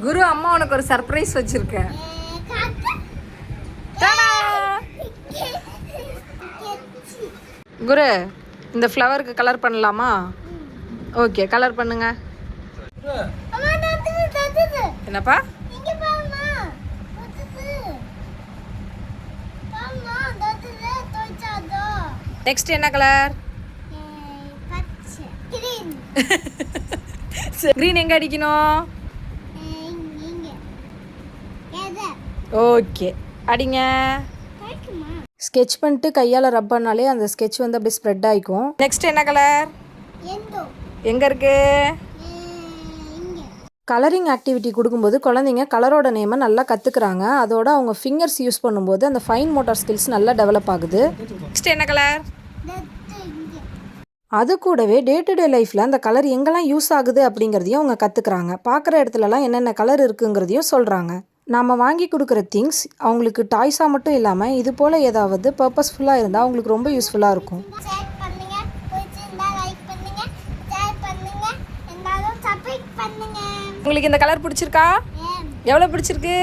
குரு, அம்மா உனக்கு ஒரு சர்ப்ரைஸ் வச்சிருக்கேன். குரு, இந்த ஃப்ளவருக்கு கலர் பண்ணலாமா? ஓகே, கலர் பண்ணுங்க. என்னப்பா? நெக்ஸ்ட் என்ன கலர்? கிரீன் எங்க அடிக்கணும்? ஓகே, அடிங்க. ஸ்கெட்ச் பண்ணிட்டு கையால் ரப் பண்ணாலே அந்த ஸ்கெட்ச் வந்து அப்படியே ஸ்ப்ரெட் ஆகிக்கும். நெக்ஸ்ட் என்ன கலர்? எங்கே இருக்கு? கலரிங் ஆக்டிவிட்டி கொடுக்கும்போது குழந்தைங்க கலரோட நேமை நல்லா கற்றுக்குறாங்க. அதோட அவங்க ஃபிங்கர்ஸ் யூஸ் பண்ணும்போது அந்த ஃபைன் மோட்டார் ஸ்கில்ஸ் நல்லா டெவலப் ஆகுது. நெக்ஸ்ட் என்ன கலர்? அது கூடவே டே டு டே லைஃப்பில் அந்த கலர் எங்கெல்லாம் யூஸ் ஆகுது அப்படிங்கிறதையும் அவங்க கற்றுக்குறாங்க. பார்க்குற இடத்துலலாம் என்னென்ன கலர் இருக்குங்கிறதையும் சொல்கிறாங்க. நாம் வாங்கி கொடுக்குற திங்ஸ் அவங்களுக்கு டாய்ஸாக மட்டும் இல்லாமல் இது போல் ஏதாவது பர்பஸ்ஃபுல்லாக இருந்தால் அவங்களுக்கு ரொம்ப யூஸ்ஃபுல்லாக இருக்கும். உங்களுக்கு இந்த கலர் பிடிச்சிருக்கா? எவ்வளோ பிடிச்சிருக்கு?